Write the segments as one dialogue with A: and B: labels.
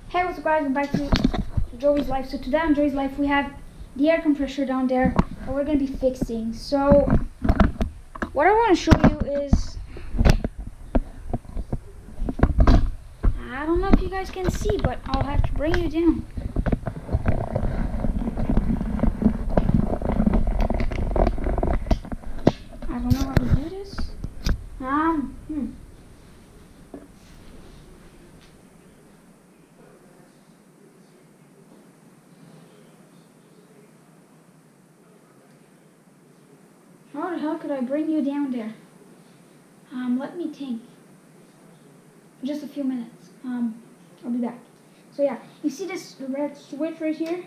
A: Hey, what's up guys, I'm back to Joey's Life. So today on Joey's Life we have the air compressor down there that we're going to be fixing. So what I want to show you is, I don't know if you guys can see, but I'll have to bring you down. I don't know how to do this. How the hell could I bring you down there? Let me think. Just a few minutes. I'll be back. So yeah, you see this red switch right here?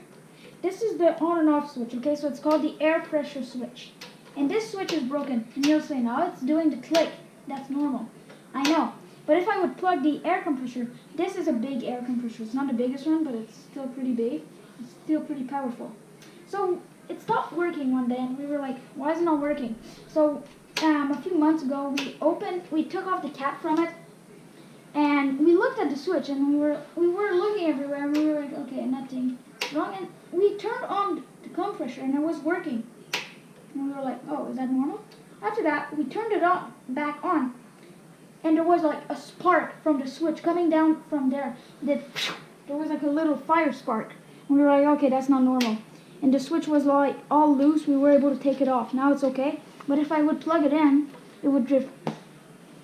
A: This is the on and off switch, okay? So it's called the air pressure switch. And this switch is broken. And you'll say, now it's doing the click. That's normal. I know. But if I would plug the air compressor, this is a big air compressor. It's not the biggest one, but it's still pretty big. It's still pretty powerful. So it stopped working one day, and we were like, why is it not working? So a few months ago, we took off the cap from it, and we looked at the switch, and we were looking everywhere, and we were like, okay, nothing wrong. And we turned on the compressor, and it was working. And we were like, oh, is that normal? After that, we turned it on back on, and there was like a spark from the switch coming down from there. There was like a little fire spark. And we were like, okay, that's not normal. And the switch was like all loose. We were able to take it off. Now it's okay. But if I would plug it in, it would just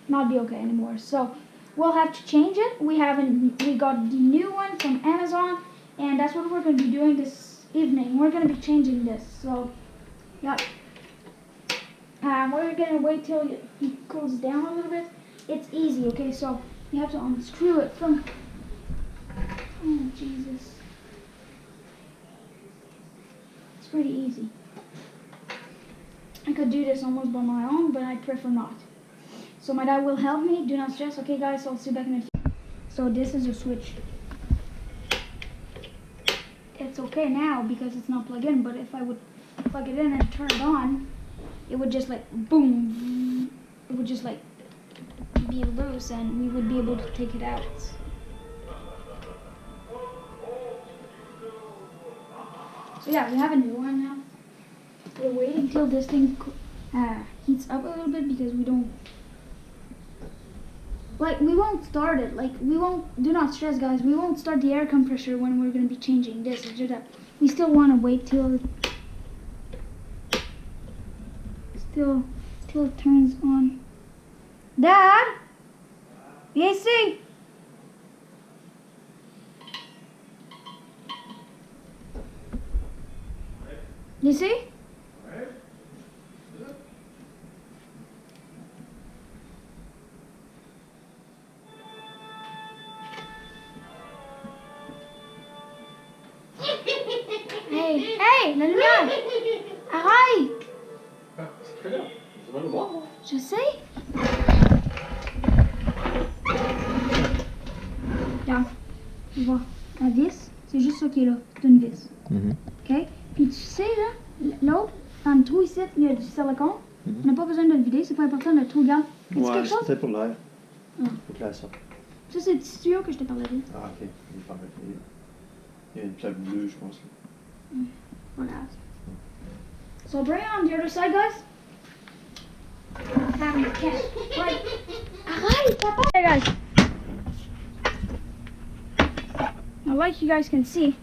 A: not be okay anymore. So we'll have to change it. We got the new one from Amazon, and that's what we're going to be doing this evening. We're going to be changing this. So yeah, we're going to wait till it cools down a little bit. It's easy, okay? So you have to unscrew it from. Oh Jesus. Pretty easy. I could do this almost by my own, but I prefer not. So my dad will help me. Do not stress. Okay guys, so I'll see you back in a few. So this is a switch. It's okay now because it's not plugged in, but if I would plug it in and turn it on, it would just like boom. It would just like be loose, and we would be able to take it out. So yeah, we have a new one now. We're waiting till this thing heats up a little bit, because we won't start it. Do not stress guys, we won't start the air compressor when we're going to be changing this. It's just that we still want to wait till it turns on. Dad? Yes, see? You see? Hey, Nalina! Arrête! Je sais. Regarde, tu vois, la vis, c'est juste ça qui est là, c'est une vis. Ok? Puis tu sais, là, l'autre, dans le trou ici, il y a du silicone. On n'a pas besoin de le vider, c'est pas important, le trou, regarde.
B: Ouais, c'était pour l'air.
A: Ah.
B: Pour que l'air sorte.
A: Ça, c'est le petit tuyau que je te parlais de.
B: Ah, ok. Il y a une plaque bleue, je pense.
A: Voilà. So bring it on the other side, guys. Right. Arrête, papa! Hey, guys. Now, like you guys can see,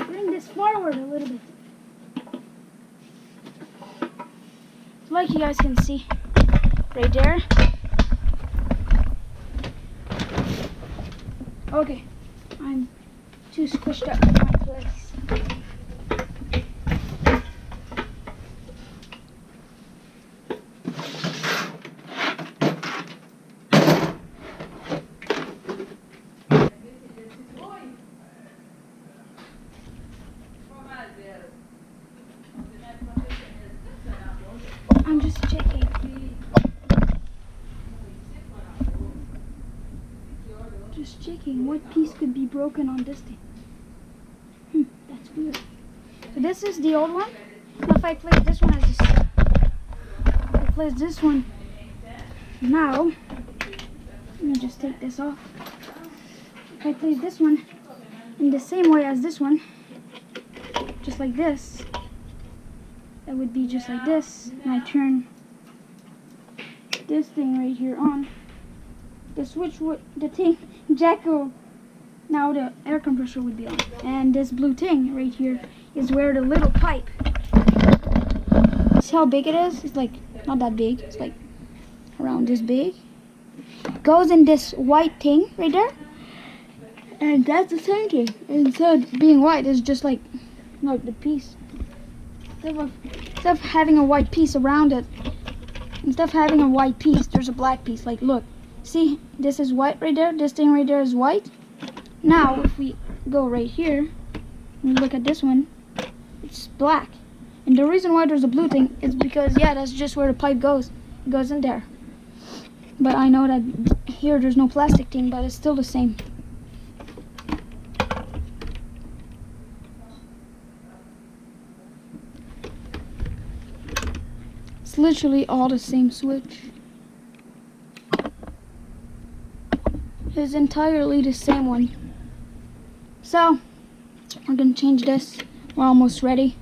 A: bring this forward a little bit. So like you guys can see right there. Okay, I'm too squished up in my place. I'm just checking. Just checking what piece could be broken on this thing. That's So this is the old one. Now if I place this one as this, if I place this one now, let me just take this off. If I place this one in the same way as this one, just like this, that would be just like this, and I turn this thing right here on, the switch would, the thing, jack will, now the air compressor would be on. And this blue thing right here is where the little pipe, see how big it is? It's like, not that big, it's like around this big. Goes in this white thing right there. And that's the same thing. Instead of being white, it's just like the piece. Instead of having a white piece around it, instead of having a white piece, there's a black piece. Like, look, see, this is white right there. This thing right there is white. Now, if we go right here and look at this one, it's black. And the reason why there's a blue thing is because, yeah, that's just where the pipe goes. It goes in there. But I know that here there's no plastic thing, but it's still the same. It's literally all the same switch. It's entirely the same one. So, we're gonna change this. We're almost ready.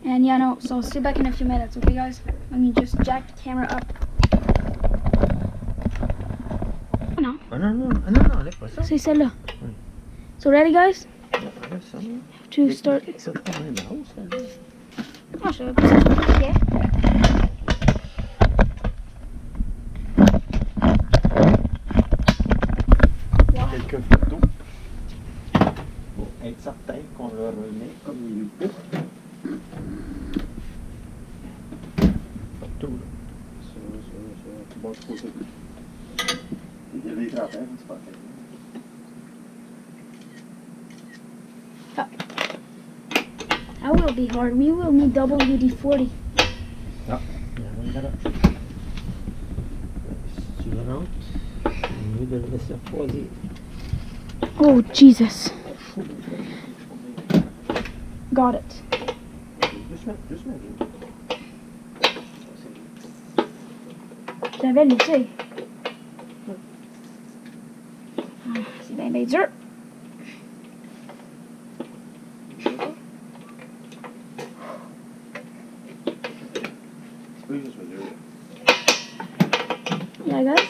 A: And yeah, no, so I'll see you back in a few minutes, okay guys? Let me just jack the camera up. No.
B: Enlève pas ça.
A: C'est celle-là.
B: Oui.
A: So ready guys?
B: Enlève ça.
A: To start.
B: Ça te prend une hausse, là.
A: Oh, je vais pas ça. Ok.
B: Quelques photos. Pour être certain qu'on le remet comme il faut. Partout, là. Ça. Bon, je trouve. Il y a des grands-pères, c'est pas fait.
A: That will be hard. We will need WD-40.
B: Ah, il y en a une là. Si tu le rentres, c'est mieux de le laisser refroidir.
A: Oh, Jesus. Got it.
B: Doucement.
A: J'avais le laissé. C'est bien dur. Yeah, guys.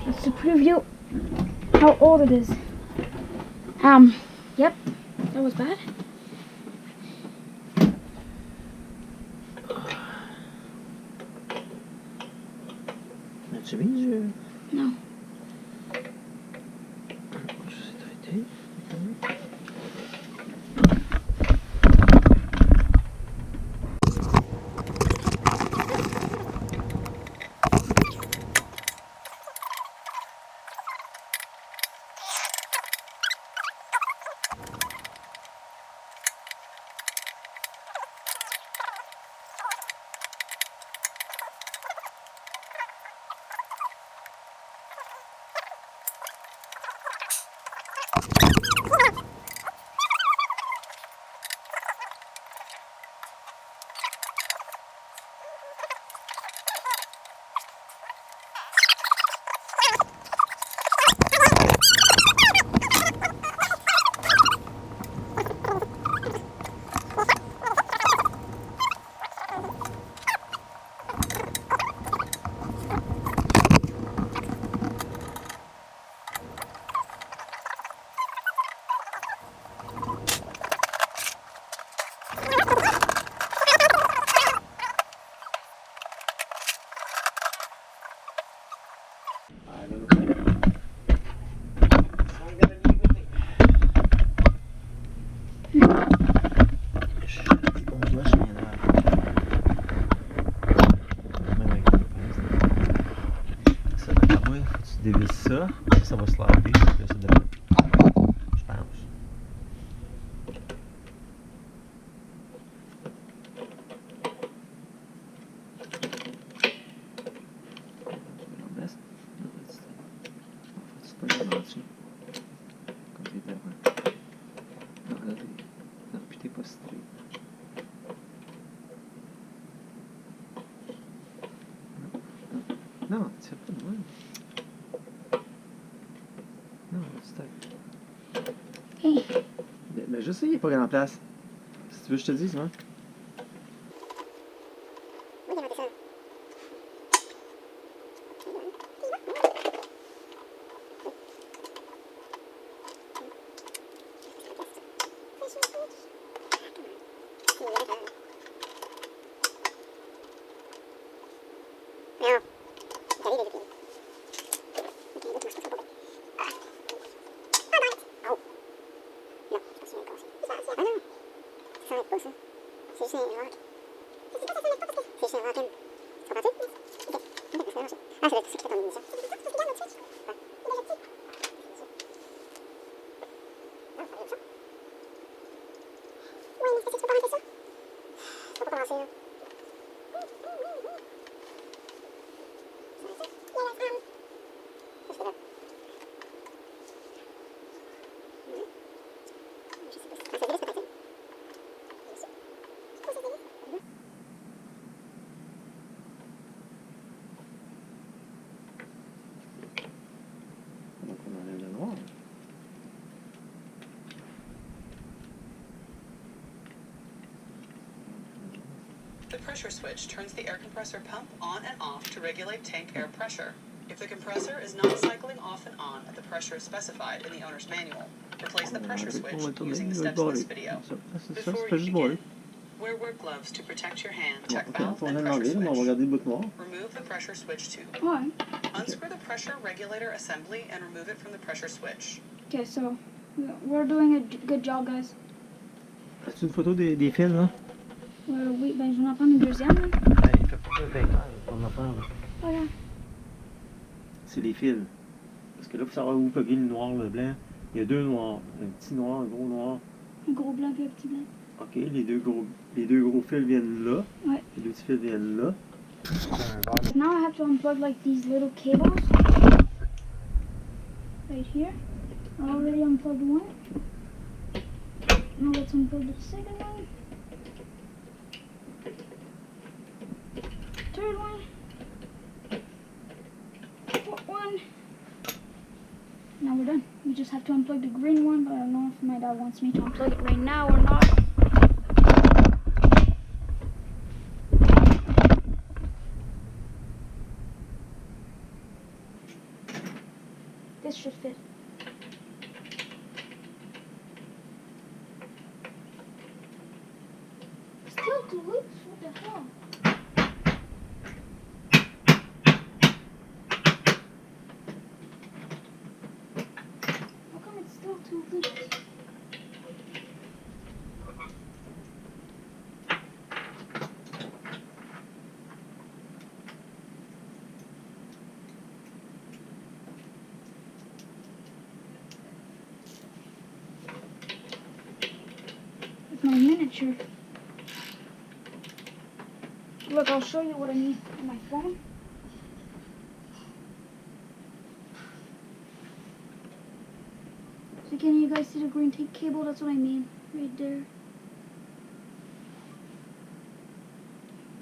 A: Just to preview how old it is. Yep, that was bad.
B: As-tu mis du...
A: No.
B: Je sais traiter. Dévisse ça, ça va se laver, puis ça devrait. Je pense. pas vraiment dessus. Comme c'est avant. Non, là, non, puis t'es pas straight. Non, tu fais pas de même. Non, tu tapes.
A: Hey.
B: Ben, je sais, il est pas grand place. Si tu veux, je te dis, hein. Donc on enlève le noir.
C: The pressure switch turns the air compressor pump on and off to regulate tank air pressure. If the compressor is not cycling off and on at the pressure specified in the owner's manual, replace the pressure switch using the steps in this video. Before you begin, wear work gloves to protect your hand, check valve and pressure switch. Remove the pressure switch tube.
A: Ouais.
C: Unscrew the pressure regulator assembly and remove it from the pressure switch.
A: Okay, so we're doing a good job, guys.
B: As-tu une photo des fils, là?
A: Oui, ben je vais en prendre une deuxième. Là.
B: Ben, il fait pas de vêtements, on en prend.
A: Voilà.
B: C'est les fils. Parce que là, il faut savoir où plugger le noir, le blanc. Il y a deux noirs. Un petit noir, un gros noir.
A: Un gros blanc et un petit blanc.
B: OK, les deux gros fils viennent là.
A: Ouais.
B: Les deux petits fils viennent là.
A: Now I have to unplug like these little cables. Right here. I already unplugged one. Now let's unplug the second one. Third one. Fourth one. Now we're done. We just have to unplug the green one, but I don't know if my dad wants me to unplug it right now or not. This should fit. Still too loose? What the hell? How come it's still too loose? It's my miniature. Look, I'll show you what I need on my phone. So can you guys see the green tape cable? That's what I mean. Right there.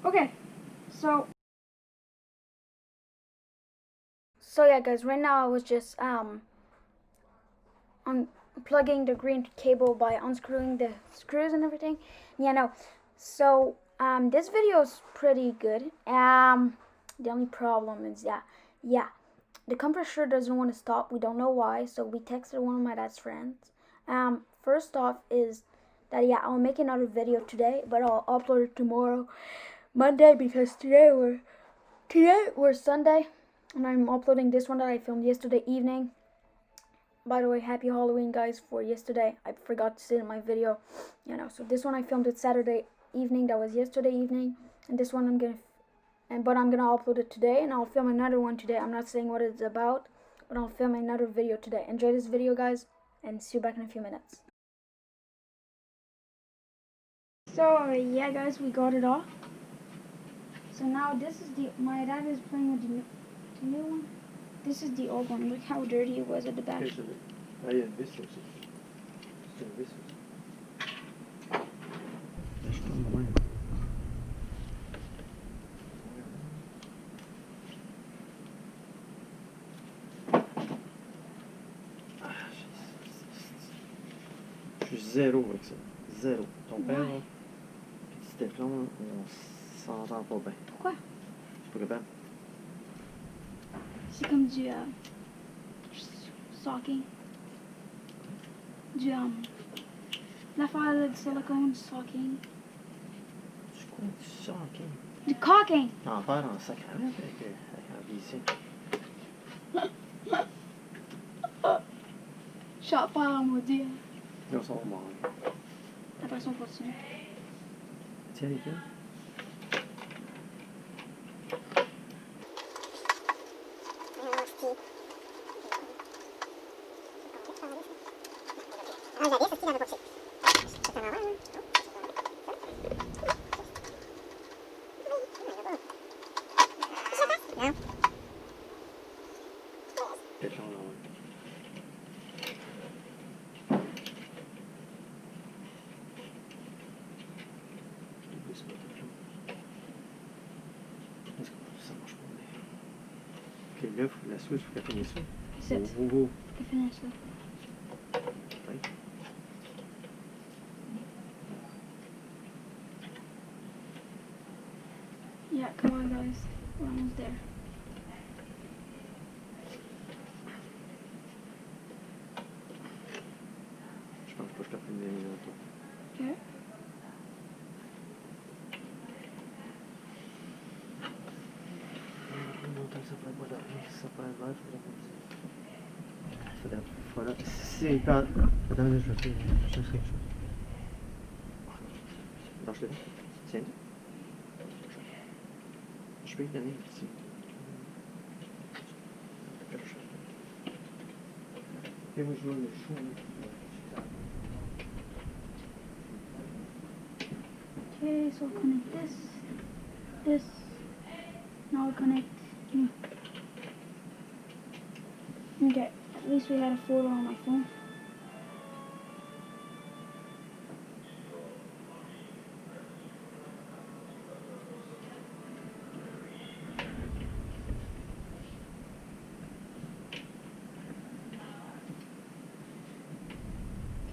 A: Okay. So yeah guys, right now I was just unplugging the green cable by unscrewing the screws and everything. Yeah, no. So this video is pretty good. The only problem is the compressor doesn't want to stop. We don't know why, so we texted one of my dad's friends. First off is that I'll make another video today, but I'll upload it tomorrow, Monday, because today we're Sunday, and I'm uploading this one that I filmed yesterday evening. By the way, happy Halloween, guys, for yesterday. I forgot to say in my video, so this one I filmed it Saturday evening. That was yesterday evening, and this one I'm gonna upload it today, and I'll film another one today. I'm not saying what it's about, but I'll film another video today. Enjoy this video, guys, and see you back in a few minutes. So yeah, guys, we got it off. So now this is my dad is playing with the new one. this is the old one. Look how dirty it was at the back.
B: Ok, je l'ai. Ah, il y a une vis là aussi. C'est une vis aussi. Je prends moins. Je suis zéro avec ça. Zéro. Ton père,
A: Ouais.
B: là, petit Stéphane, on s'entend pas bien.
A: Pourquoi?
B: Je suis pas capable.
A: C'est comme du socking. Du l'affaire de silicone socking.
B: C'est quoi ça, ok?
A: Du caulking.
B: T'en faire en sacrament avec un lycée.
A: Shot fire, on va dire.
B: Ils sont morts.
A: La personne continue.
B: Tiens, les gars. Quelqu'un là, ouais. Est-ce que ça marche pas bien? Ok, là, la switch, faut qu'elle finisse ça.
A: C'est.
B: Oh.
A: Je finis ça.
B: Ouais.
A: Yeah, come on, guys. We're almost there.
B: Je pense pas que je te filme des minutes.
A: Okay.
B: Ça pourrait être ça pourrait être vert, faudrait. C'est quand. Attends, je vais faire quelque chose. Lâche-le. Tiens. Je peux y donner ici. Et moi, je vois le chaud.
A: Okay, so we'll connect this. Now we'll connect. Okay, at least we had a photo on my phone.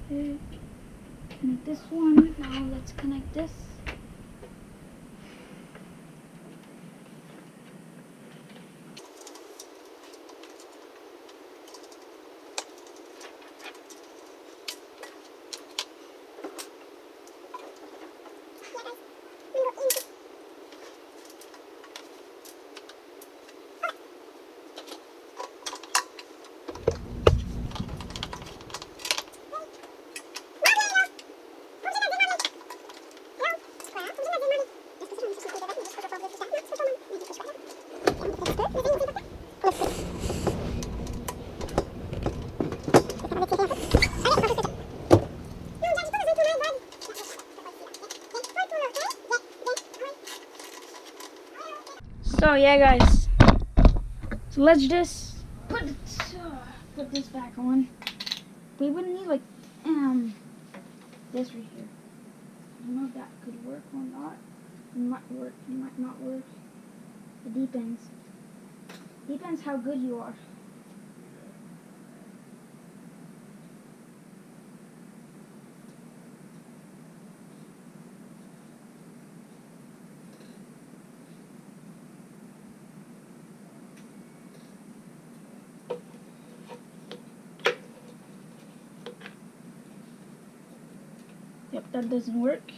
A: Okay, connect this one. Now let's connect this. So yeah, guys. So let's just put this back on. We would need like this right here. I don't know if that could work or not. It might work. It might not work. It depends. Depends how good you are. Yep, that doesn't work.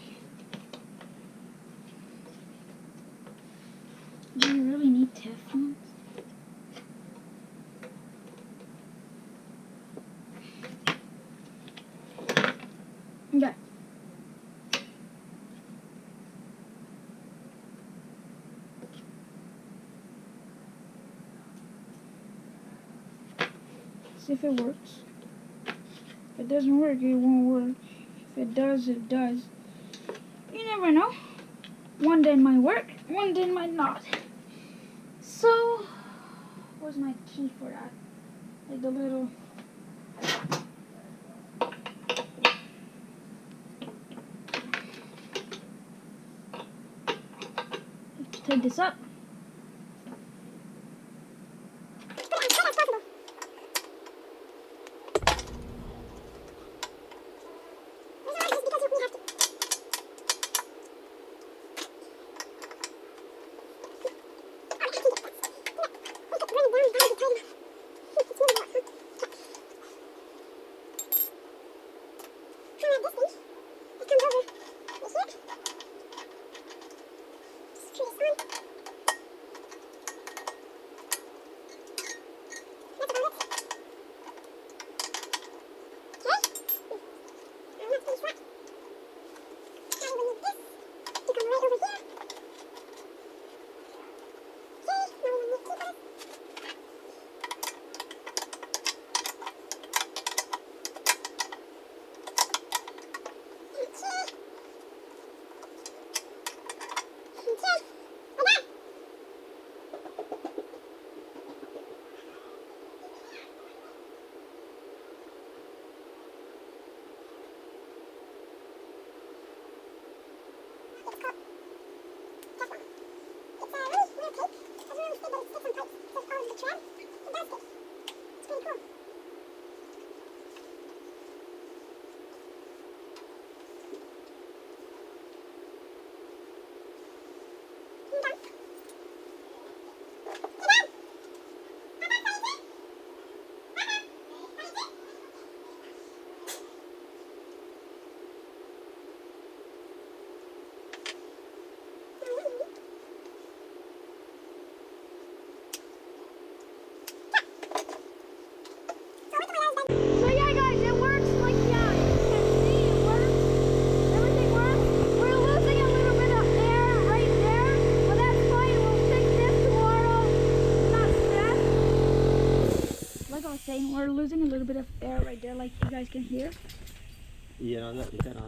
A: Do you really need Teflon? Okay. See if it works. If it doesn't work, it won't work. If it does, it does. You never know. One day it might work, one day it might not. So, Where's my key for that? Like the little. Take this up. So yeah, guys, it works. Like yeah, you can see it works. Everything works. We're losing a little bit of air right there, but that's fine. We'll fix this tomorrow. Not stressed. Like I was saying, we're losing a little bit of air right there, like you guys can hear.
B: Il était rendu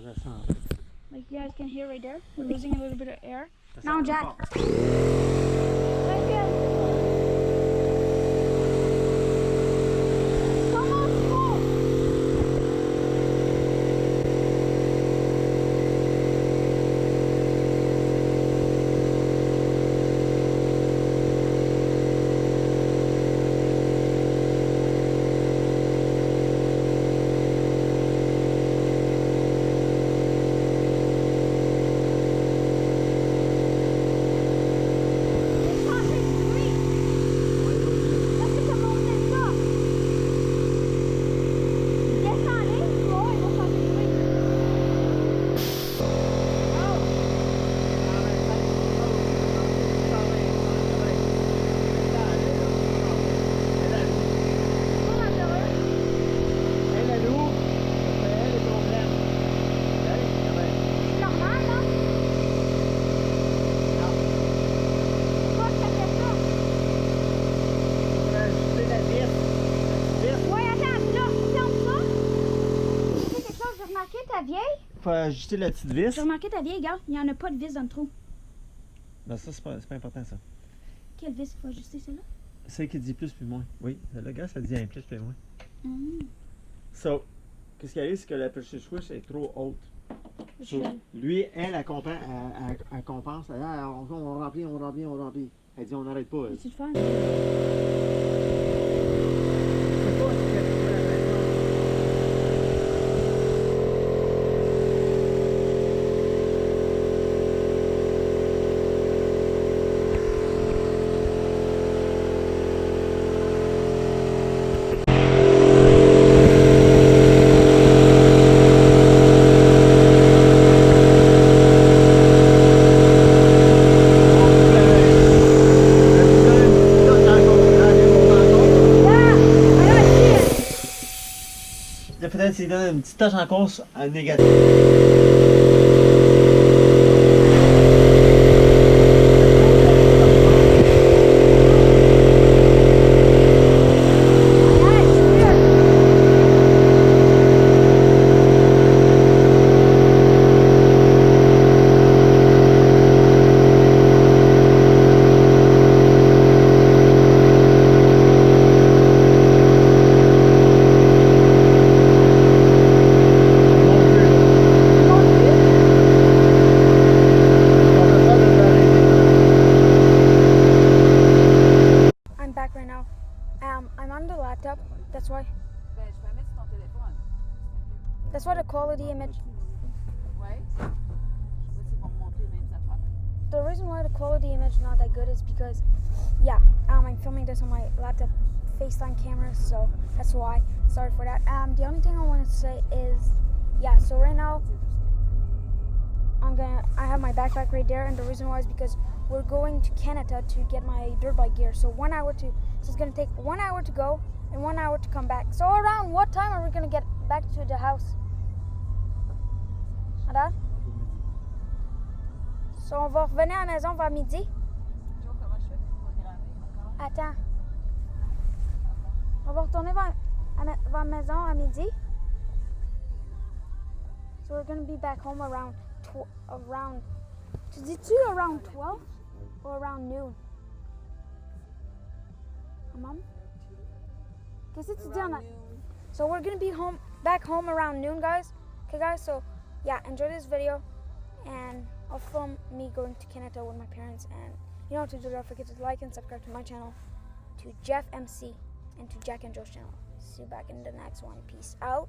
B: à 100.
A: Like you guys can hear right there. We're losing a little bit of air.
B: Ça
A: Now,
B: sent
A: Jack.
B: fort.
A: Right here. It's almost full. It's passing three. Parce que ça montait ça. Descendez, gros, il va passer three. Oh. Pas l'intérieur.
B: Elle est lourde, elle est problème.
A: C'est normal, là. Pourquoi ça fait ça? Ouais, attends, là, ferme ça. Tu sais quelque chose, j'ai remarqué ta vieille.
B: Faut ajuster la petite vis.
A: J'ai remarqué ta vieille, regarde, il n'y en a pas de vis dans le trou.
B: Ben ça, c'est pas important ça.
A: Quelle vis il faut ajuster, celle-là?
B: Celle qui dit plus puis moins. Oui, le gars, ça dit un plus puis moins. So, qu'est-ce qui arrive, c'est que la pressure switch est trop haute. So, lui, elle compense. Elle compense. Elle dit, ah, on remplit. Elle dit, on n'arrête pas. Elle.
A: Peux-tu le faire?
B: Peut-être s'il donne une petite tâche en course à négatif.
A: laptop. That's why.
D: Ben, je peux la mettre sur ton téléphone. C'est mieux.
A: That's why the quality image.
D: Ouais. C'est pour me montrer les mêmes affaires.
A: The reason why the quality image is not that good is because, yeah, I'm filming this on my laptop FaceTime camera, so that's why. Sorry for that. The only thing I want to say is, yeah. So right now, I have my backpack right there, and the reason why is because we're going to Canada to get my dirt bike gear. So so it's gonna take 1 hour to go and 1 hour to come back. So around what time are we gonna get back to the house? Madame? So on va revenir à la maison vers midi.
D: Tu vois comment je fais pour programmer encore?
A: Attends. On va retourner vers la maison à midi. So we're gonna be back home around tu dis-tu around 12 or around noon? Maman? Qu'est-ce que tu dis en a? So we're gonna be back home around noon, guys. Okay, guys. So yeah, enjoy this video, and I'll film me going to Canada with my parents. And you know what to do. Don't forget to like and subscribe to my channel, to Jeff MC, and to Jack and Joe's channel. See you back in the next one. Peace out.